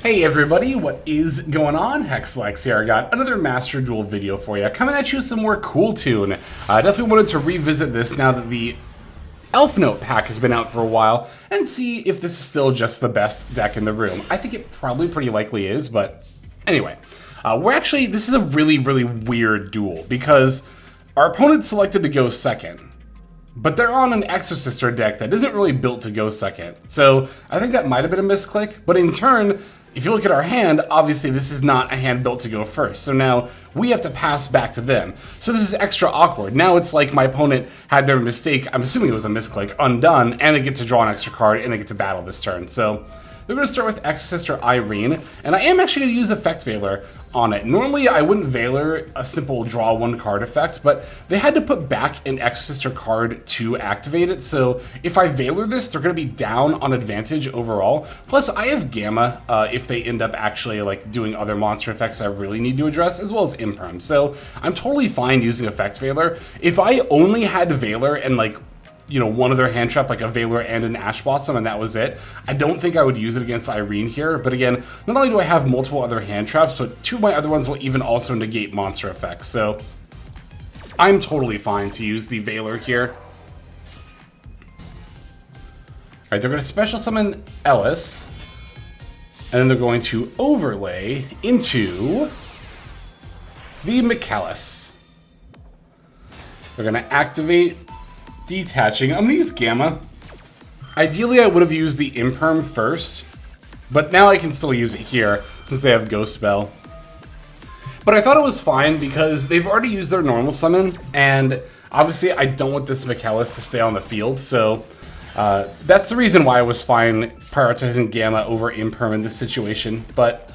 Hey everybody, what is going on? Hexlex here. I got another Master Duel video for you. Coming at you with some more Kewl Toon. I definitely wanted to revisit this now that the Elfnote pack has been out for a while and see if this is still just the best deck in the room. I think it probably pretty likely is, but anyway. This is a really weird duel because our opponent selected to go second. But they're on an Exosister deck that isn't really built to go second. So I think that might have been a misclick, but in turn, if you look at our hand, obviously this is not a hand built to go first. So now we have to pass back to them. So this is extra awkward. Now it's like my opponent had their mistake, I'm assuming it was a misclick, undone, and they get to draw an extra card and they get to battle this turn. So they're going to start with Exosister Irene, and I am actually going to use Effect Veiler on it. Normally I wouldn't Veiler a simple draw one card effect, but they had to put back an Exosister card to activate it, so if I Veiler this, they're going to be down on advantage overall. Plus I have Gamma if they end up actually like doing other monster effects I really need to address, as well as Imperm, so I'm totally fine using Effect Veiler. If I only had Veiler and like, you know, one other hand trap, like a Veiler and an Ash Blossom, and that was it, I don't think I would use it against Irene here. But again, not only do I have multiple other hand traps, but two of my other ones will even also negate monster effects. So I'm totally fine to use the Veiler here. Alright, they're going to special summon Ellis, and then they're going to overlay into the Michaelis. They're going to activate Detaching. I'm going to use Gamma. Ideally, I would have used the Imperm first, but now I can still use it here since they have Ghost Spell. But I thought it was fine because they've already used their normal summon, and obviously I don't want this Michaelis to stay on the field, so that's the reason why I was fine prioritizing Gamma over Imperm in this situation. But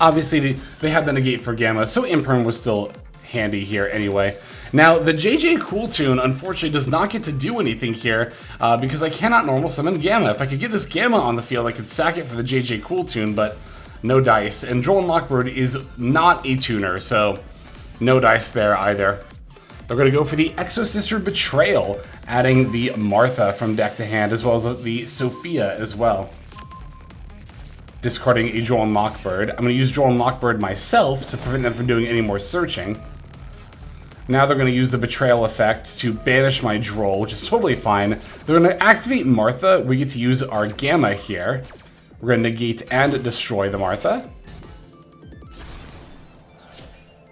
obviously they had the negate for Gamma, so Imperm was still handy here anyway. Now, the Kewl Toon, unfortunately, does not get to do anything here because I cannot normal summon Gamma. If I could get this Gamma on the field, I could sack it for the Kewl Toon, but no dice. And Droll and Lockbird is not a tuner, so no dice there either. They're going to go for the Exosister Betrayal, adding the Martha from deck to hand, as well as the Sophia as well. Discarding a Droll and Lockbird. I'm going to use Droll and Lockbird myself to prevent them from doing any more searching. Now they're going to use the Betrayal effect to banish my Droll, which is totally fine. They're going to activate Martha. We get to use our Gamma here. We're going to negate and destroy the Martha.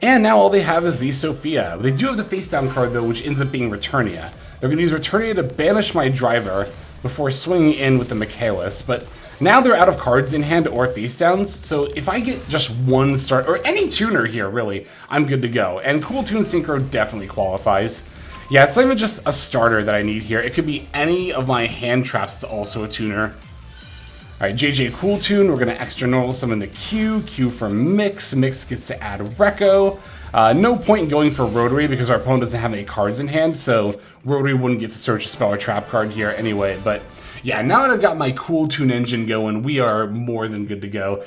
And now all they have is the Sophia. They do have the face down card though, which ends up being Returnia. They're going to use Returnia to banish my Driver before swinging in with the Michaelis, but now they're out of cards in hand or face downs, so if I get just one start, or any tuner here really, I'm good to go. And Kewl Toon Synchro definitely qualifies. Yeah, it's not even just a starter that I need here. It could be any of my hand traps that's also a tuner. Alright, Kewl Toon, we're going to extra normal summon the Q for Mix. Mix gets to add Recco. No point in going for Rotary because our opponent doesn't have any cards in hand, so Rotary wouldn't get to search a spell or trap card here anyway, but yeah, now that I've got my Kewl Toon engine going, we are more than good to go.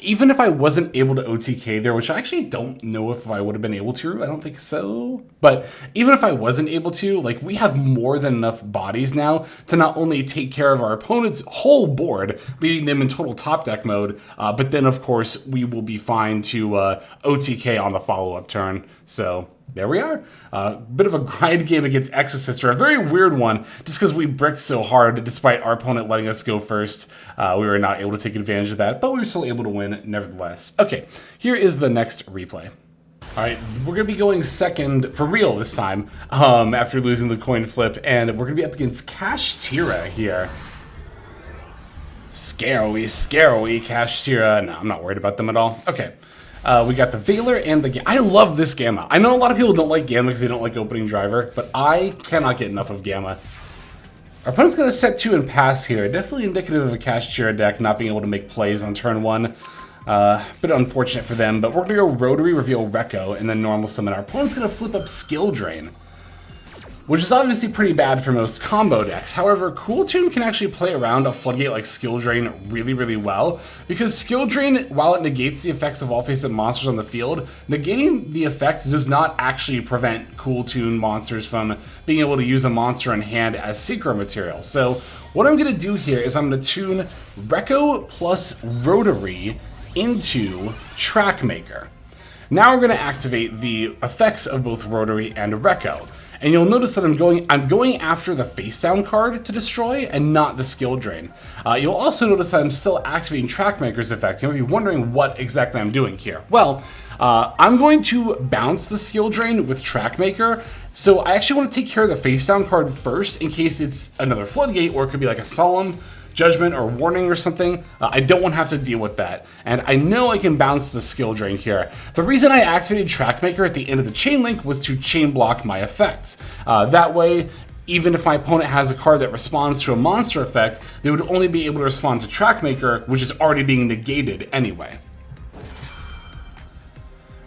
Even if I wasn't able to OTK there, which I actually don't know if I would have been able to, I don't think so. But even if I wasn't able to, like, we have more than enough bodies now to not only take care of our opponent's whole board, leaving them in total top deck mode, but then of course we will be fine to OTK on the follow-up turn. So there we are. Bit of a grind game against Exosister. A very weird one, just because we bricked so hard, despite our opponent letting us go first. We were not able to take advantage of that, but we were still able to win nevertheless. Okay, here is the next replay. Alright, we're going to be going second for real this time, after losing the coin flip, and we're going to be up against Kashtira here. Scary Kashtira. No, I'm not worried about them at all. Okay. We got the Veiler and the Gamma. I love this Gamma. I know a lot of people don't like Gamma because they don't like opening Driver, but I cannot get enough of Gamma. Our opponent's going to set 2 and pass here. Definitely indicative of a Kashtira deck not being able to make plays on turn 1. Bit unfortunate for them, but we're going to go Rotary, reveal Recco, and then normal summon. Our opponent's going to flip up Skill Drain. which is obviously pretty bad for most combo decks. However, Cool Tune can actually play around a Floodgate like Skill Drain really, really well, because Skill Drain, while it negates the effects of all face-up monsters on the field, negating the effect does not actually prevent Cool Tune monsters from being able to use a monster in hand as synchro material. So what I'm going to do here is I'm going to tune Reco plus Rotary into Trackmaker. Now we're going to activate the effects of both Rotary and Reco. And you'll notice that I'm going after the face down card to destroy and not the skill drain. You'll also notice that I'm still activating Trackmaker's effect. You might be wondering what exactly I'm doing here. Well, I'm going to bounce the skill drain with Trackmaker. So I actually want to take care of the face down card first in case it's another Floodgate, or it could be like a Solemn Judgment or Warning or something. I don't want to have to deal with that. And I know I can bounce the skill drain here. The reason I activated Trackmaker at the end of the chain link was to chain block my effects. That way, even if my opponent has a card that responds to a monster effect, they would only be able to respond to Trackmaker, which is already being negated anyway.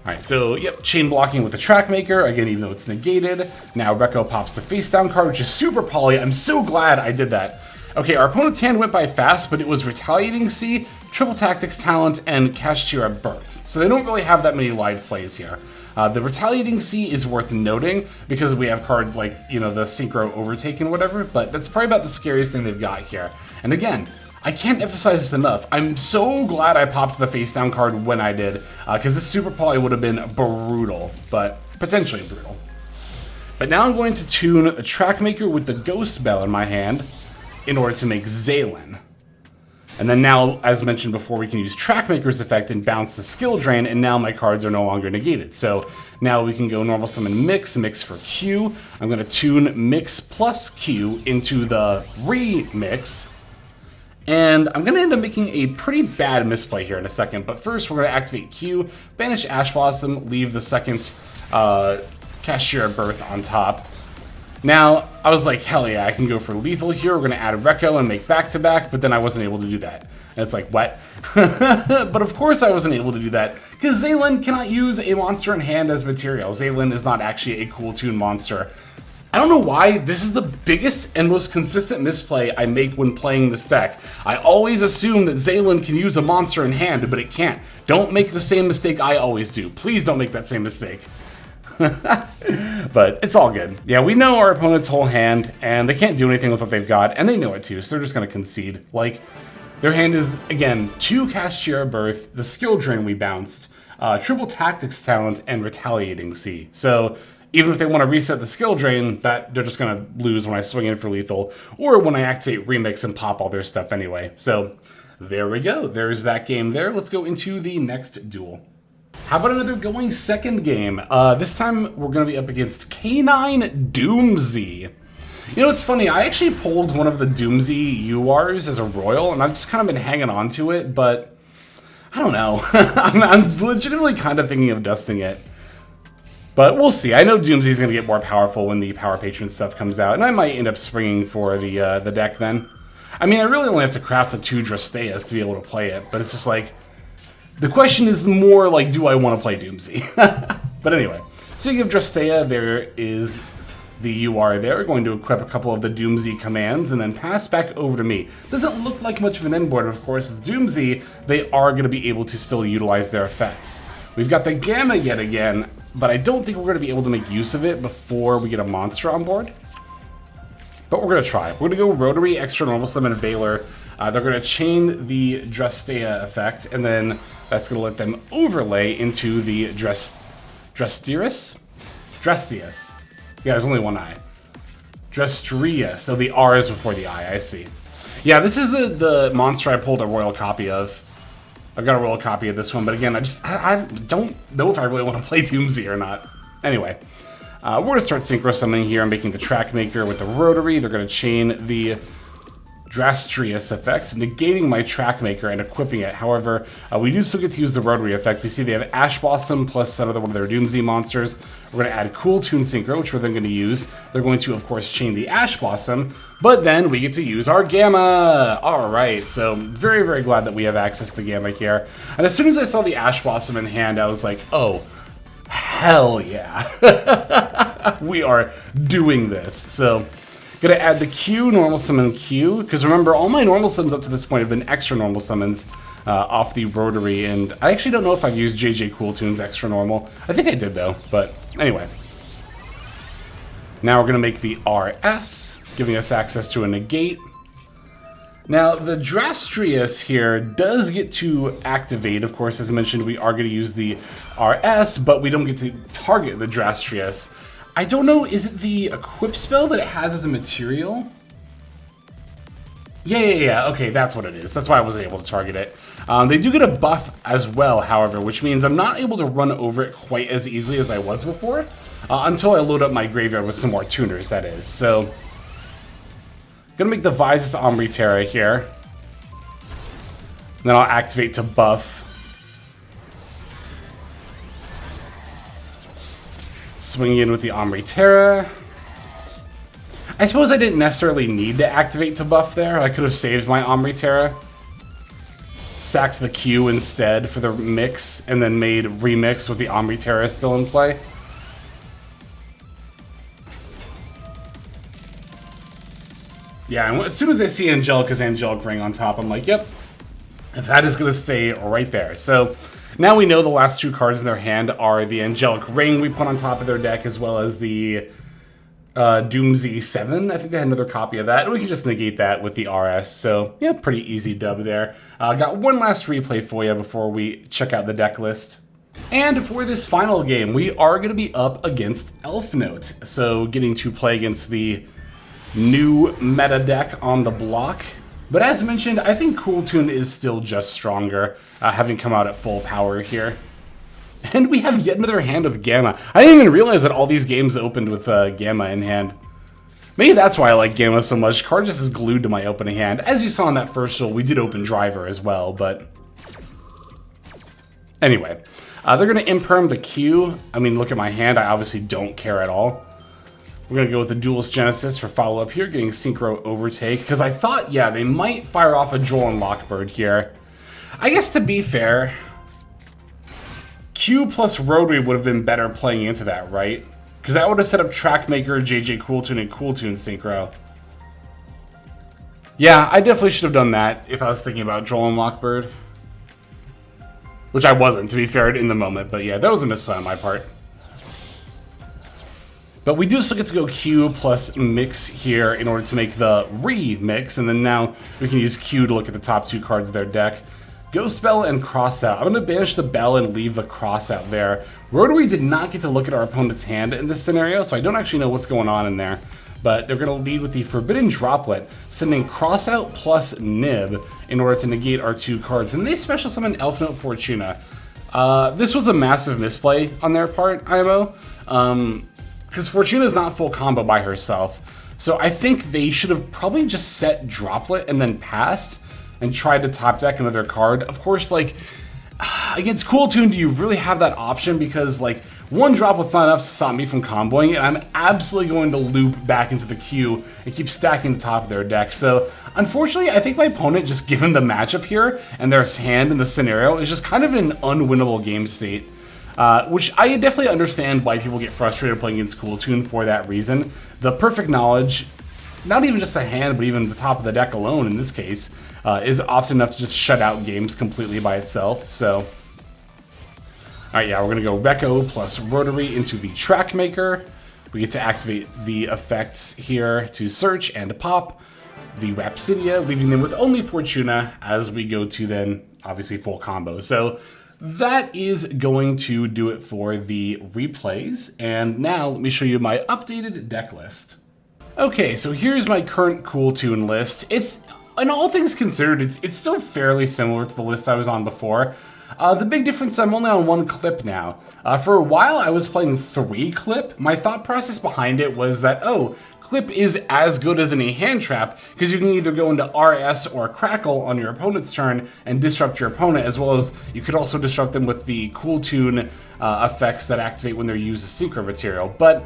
Alright, so yep, chain blocking with the Trackmaker, again, even though it's negated. Now Reco pops the face down card, which is super poly. I'm so glad I did that. Okay, our opponent's hand went by fast, but it was Retaliating Sea, Triple Tactics Talent, and Kashtira Birth. So they don't really have that many live plays here. The Retaliating Sea is worth noting because we have cards like, you know, the Synchro Overtake and whatever, but that's probably about the scariest thing they've got here. And again, I can't emphasize this enough. I'm so glad I popped the face down card when I did, because this Super Poly would have been brutal, but potentially brutal. But now I'm going to tune the Trackmaker with the Ghost Bell in my hand in order to make Zaylin. And then now, as mentioned before, we can use Trackmaker's effect and bounce the skill drain, and now my cards are no longer negated. So now we can go normal summon Mix, Mix for Q. I'm going to tune Mix plus Q into the Remix. And I'm going to end up making a pretty bad misplay here in a second. But first, we're going to activate Q, banish Ash Blossom, leave the second Kashtira Birth on top. Now, I was like, hell yeah, I can go for lethal here. We're going to add Reco and make back-to-back, but then I wasn't able to do that. And it's like, what? But of course I wasn't able to do that, because Zaylin cannot use a monster in hand as material. Zaylin is not actually a Cool Tune monster. I don't know why, this is the biggest and most consistent misplay I make when playing this deck. I always assume that Zaylin can use a monster in hand, but it can't. Don't make the same mistake I always do. Please don't make that same mistake. But it's all good. Yeah, we know our opponent's whole hand, and they can't do anything with what they've got, and they know it too, so they're just going to concede. Like, their hand is, again, 2 Kashtira Birth, the skill drain we bounced, Triple Tactics Talent, and Retaliating Sea. So even if they want to reset the skill drain, that they're just going to lose when I swing in for lethal, or when I activate Remix and pop all their stuff anyway. So there we go. There's that game there. Let's go into the next duel. How about another going second game? This time we're going to be up against K9 DoomZ. You know, it's funny, I actually pulled one of the DoomZ URs as a Royal, and I've just kind of been hanging on to it, but I don't know. I'm legitimately kind of thinking of dusting it. But we'll see. I know DoomZ is going to get more powerful when the Power Patron stuff comes out, and I might end up springing for the deck then. I mean, I really only have to craft the 2 Drasteas to be able to play it, but it's just like, the question is more like, do I want to play DoomZ? But anyway, speaking of Drastea, there is the UR there. We're going to equip a couple of the DoomZ commands and then pass back over to me. Doesn't look like much of an end board, of course. With DoomZ, they are going to be able to still utilize their effects. We've got the Gamma yet again, but I don't think we're going to be able to make use of it before we get a monster on board. But we're going to try. We're going to go Rotary, Extra Normal Summon, Veiler. They're going to chain the Drastea effect, and then that's going to let them overlay into the Drestius? Drestius. Yeah, there's only one I. Drestria, so the R is before the I see. Yeah, this is the monster I pulled a royal copy of. I've got a royal copy of this one, but again, I don't know if I really want to play DoomZ or not. Anyway, we're going to start synchro summoning here. I'm making the Trackmaker with the Rotary. They're going to chain the Drastrius effect, negating my Trackmaker and equipping it. However, we do still get to use the Rotary effect. We see they have Ash Blossom plus another one of their DoomZ monsters. We're going to add Cool Tune Synchro, which we're then going to use. They're going to, of course, chain the Ash Blossom, but then we get to use our Gamma. All right, so very, very glad that we have access to Gamma here. And as soon as I saw the Ash Blossom in hand, I was like, oh, hell yeah. We are doing this. So, gonna add the Q, normal summon Q, because remember, all my normal summons up to this point have been extra normal summons off the rotary, and I actually don't know if I've used JJ Cooltoon's extra normal. I think I did though, but anyway. Now we're gonna make the RS, giving us access to a negate. Now, the Drastrius here does get to activate. Of course, as mentioned, we are going to use the RS, but we don't get to target the Drastrius. I don't know, is it the equip spell that it has as a material? Yeah, okay, that's what it is. That's why I wasn't able to target it. They do get a buff as well, however, which means I'm not able to run over it quite as easily as I was before, until I load up my graveyard with some more tuners, that is. So, gonna make the Visus Omri Terra here. Then I'll activate to buff. Swing in with the Omri Terra. I suppose I didn't necessarily need to activate to buff there. I could have saved my Omri Terra. Sacked the Q instead for the mix, and then made remix with the Omri Terra still in play. Yeah, and as soon as I see Angelica's Angelic Ring on top, I'm like, yep, that is going to stay right there. So now we know the last two cards in their hand are the Angelic Ring we put on top of their deck, as well as the DoomZ 7. I think they had another copy of that. And we can just negate that with the RS. So, yeah, pretty easy dub there. Got one last replay for you before we check out the deck list. And for this final game, we are going to be up against Elfnote. So, getting to play against the new meta deck on the block. But as mentioned, I think Cooltoon is still just stronger, having come out at full power here. And we have yet another hand of Gamma. I didn't even realize that all these games opened with Gamma in hand. Maybe that's why I like Gamma so much. Card just is glued to my opening hand. As you saw in that first show, we did open Driver as well, but... Anyway, they're going to imperm the Q. I mean, look at my hand. I obviously don't care at all. We're going to go with the Duelist Genesis for follow-up here, getting Synchro Overtake, because I thought, yeah, they might fire off a Droll and Lockbird here. I guess to be fair, Q plus Rotary would have been better playing into that, right? Because that would have set up Trackmaker, JJ Cooltoon, and Cooltoon Synchro. Yeah, I definitely should have done that if I was thinking about Droll and Lockbird. Which I wasn't, to be fair, in the moment, but yeah, that was a misplay on my part. But we do still get to go Q plus Mix here in order to make the remix, and then now we can use Q to look at the top two cards of their deck. Ghost Bell and Crossout. I'm going to banish the Bell and leave the Crossout there. Rotary did not get to look at our opponent's hand in this scenario, so I don't actually know what's going on in there. But they're going to lead with the Forbidden Droplet, sending Crossout plus Nib in order to negate our two cards. And they special summon Elfnote Fortuna. This was a massive misplay on their part, IMO. Because Fortuna is not full combo by herself. So I think they should have probably just set Droplet and then passed and tried to top deck another card. Of course, like, against Cooltoon, do you really have that option? Because, like, one Droplet's not enough to stop me from comboing it, and I'm absolutely going to loop back into the queue and keep stacking the top of their deck. So, unfortunately, I think my opponent, just given the matchup here and their hand in the scenario, is just kind of an unwinnable game state. Which I definitely understand why people get frustrated playing against Cooltoon for that reason. The Perfect Knowledge, not even just the hand, but even the top of the deck alone in this case, is often enough to just shut out games completely by itself. So, alright, yeah, we're going to go Recco plus Rotary into the Trackmaker. We get to activate the effects here to search and pop the Rhapsidia, leaving them with only Fortuna as we go to then, obviously, full combo. So, that is going to do it for the replays, and now let me show you my updated deck list. Okay, so here's my current Cooltoon list. It's, in all things considered, it's still fairly similar to the list I was on before. The big difference, I'm only on one clip now. For a while, I was playing 3 clip. My thought process behind it was that, oh, clip is as good as any hand trap, because you can either go into RS or Crackle on your opponent's turn and disrupt your opponent, as well as you could also disrupt them with the Cooltoon effects that activate when they're used as synchro material. But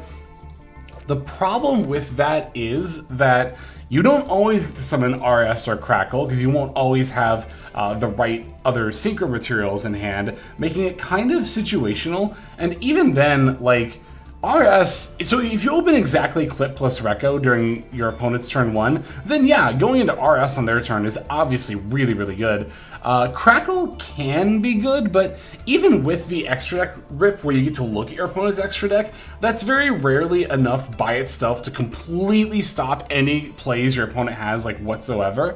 the problem with that is that you don't always get to summon RS or Crackle, because you won't always have the right other synchro materials in hand, making it kind of situational. And even then, like, RS, so if you open exactly Clip plus Reco during your opponent's turn 1, then yeah, going into RS on their turn is obviously really, really good. Crackle can be good, but even with the extra deck rip where you get to look at your opponent's extra deck, that's very rarely enough by itself to completely stop any plays your opponent has, like, whatsoever.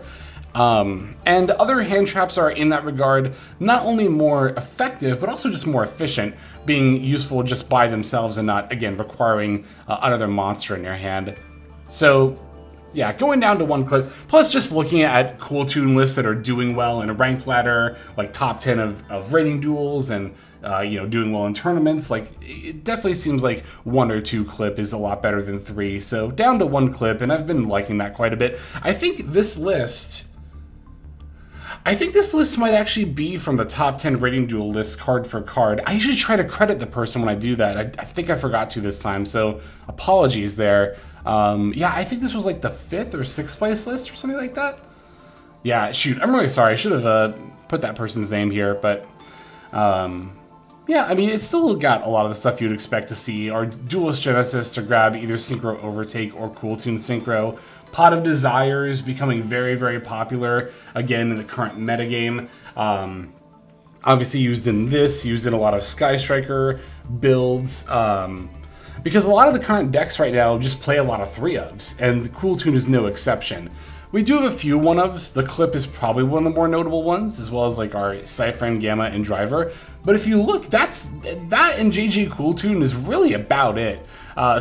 And other hand traps are, in that regard, not only more effective, but also just more efficient, being useful just by themselves and not, again, requiring another monster in your hand. So, yeah, going down to 1 clip, plus just looking at cool tune lists that are doing well in a ranked ladder, like top 10 of rating duels and, you know, doing well in tournaments, like, it definitely seems like 1 or 2 clip is a lot better than 3. So down to 1 clip, and I've been liking that quite a bit. I think this list might actually be from the top 10 rating duel list card for card. I usually try to credit the person when I do that. I think I forgot to this time, so apologies there. Yeah, I think this was like the 5th or 6th place list or something like that. Yeah, shoot, I'm really sorry. I should have put that person's name here, but yeah, I mean, it's still got a lot of the stuff you'd expect to see. Our Duelist Genesis to grab either Synchro Overtake or Cool Tune Synchro. Pot of Desires becoming very, very popular, again, in the current metagame. Obviously used in this, used in a lot of Sky Striker builds, because a lot of the current decks right now just play a lot of 3-ofs, and the Cool Tune is no exception. We do have a few 1-ofs. The Clip is probably one of the more notable ones, as well as like our Cyframe, Gamma, and Driver. But if you look, that and JJ Cool Tune is really about it.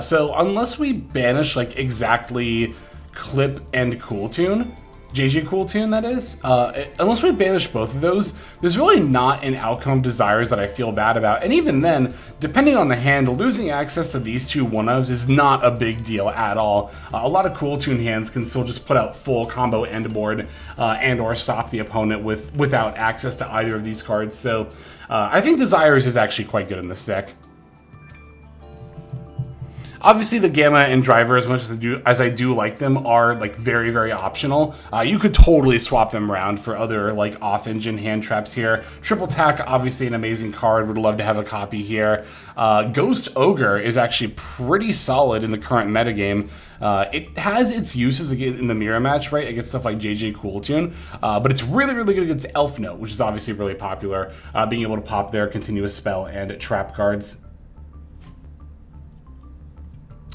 So unless we banish like exactly Clip and Cool Tune, JJ Cool Tune that is, unless we banish both of those, there's really not an outcome of Desires that I feel bad about. And even then, depending on the hand, losing access to these 2 1-ofs is not a big deal at all. A lot of Cool Tune hands can still just put out full combo end board and or stop the opponent without access to either of these cards. So I think Desires is actually quite good in this deck. Obviously, the Gamma and Driver, as much as I do like them, are like very, very optional. You could totally swap them around for other like off-engine hand traps here. Triple Tack, obviously an amazing card. Would love to have a copy here. Ghost Ogre is actually pretty solid in the current metagame. It has its uses in the mirror match, right, against stuff like JJ Cool Tune, but it's really, really good against Elfnote, which is obviously really popular, being able to pop their continuous spell and trap cards.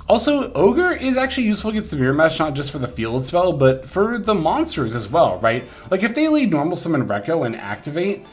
Also, Ogre is actually useful against the mirror match, not just for the field spell, but for the monsters as well, right? Like, if they lead Normal Summon Reco and activate,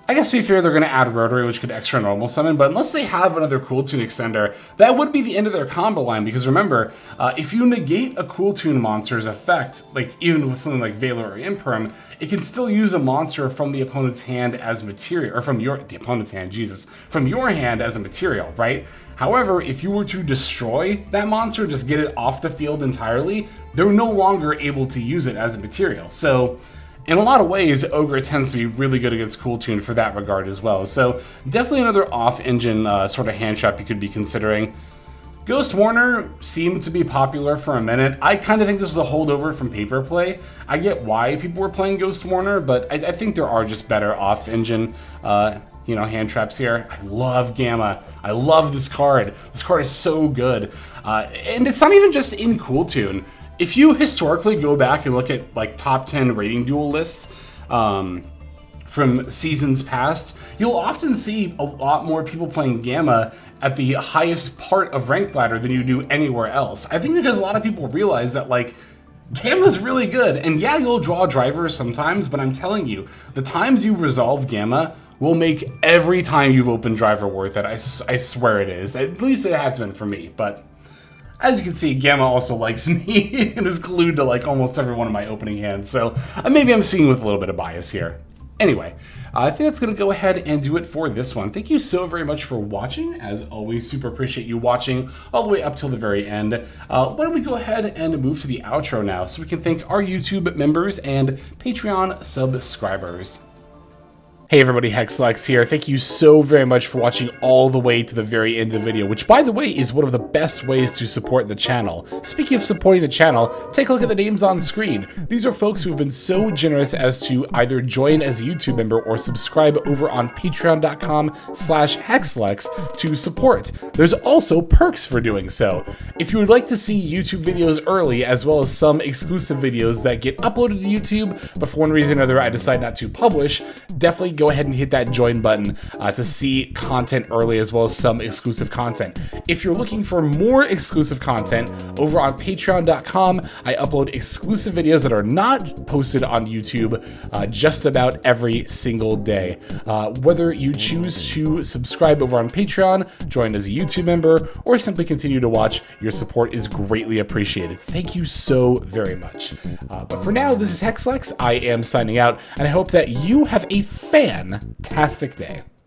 I guess to be fair, they're going to add Rotary, which could extra normal summon, but unless they have another Cool Tune extender, that would be the end of their combo line, because remember, if you negate a Cool Tune monster's effect, like even with something like Valor or Imperm, it can still use a monster from the opponent's hand as material, or from the opponent's hand, Jesus, from your hand as a material, right? However, if you were to destroy that monster, just get it off the field entirely, they're no longer able to use it as a material. So, in a lot of ways, Ogre tends to be really good against Cool Tune for that regard as well. So definitely another off-engine sort of hand trap you could be considering. Ghost Warner seemed to be popular for a minute. I kind of think this was a holdover from Paper Play. I get why people were playing Ghost Warner, but I think there are just better off-engine hand traps here. I love Gamma. I love this card. This card is so good. And it's not even just in Cool Tune. If you historically go back and look at like top 10 rating duel lists from seasons past, you'll often see a lot more people playing Gamma at the highest part of ranked ladder than you do anywhere else. I think because a lot of people realize that like Gamma's really good, and yeah, you'll draw drivers sometimes, but I'm telling you, the times you resolve Gamma will make every time you've opened driver worth it. I swear it is. At least it has been for me, but as you can see, Gamma also likes me and is glued to like almost every one of my opening hands, so maybe I'm speaking with a little bit of bias here. Anyway, I think that's going to go ahead and do it for this one. Thank you so very much for watching. As always, super appreciate you watching all the way up till the very end. Why don't we go ahead and move to the outro now so we can thank our YouTube members and Patreon subscribers. Hey everybody, Hexlex here. Thank you so very much for watching all the way to the very end of the video, which by the way is one of the best ways to support the channel. Speaking of supporting the channel, take a look at the names on screen. These are folks who have been so generous as to either join as a YouTube member or subscribe over on patreon.com/Hexlex to support. There's also perks for doing so. If you would like to see YouTube videos early, as well as some exclusive videos that get uploaded to YouTube, but for one reason or another I decide not to publish, definitely go ahead and hit that join button to see content early, as well as some exclusive content. If you're looking for more exclusive content, over on patreon.com, I upload exclusive videos that are not posted on YouTube just about every single day. Whether you choose to subscribe over on Patreon, join as a YouTube member, or simply continue to watch, your support is greatly appreciated. Thank you so very much. But for now, this is Hexlex. I am signing out, and I hope that you have a fantastic day.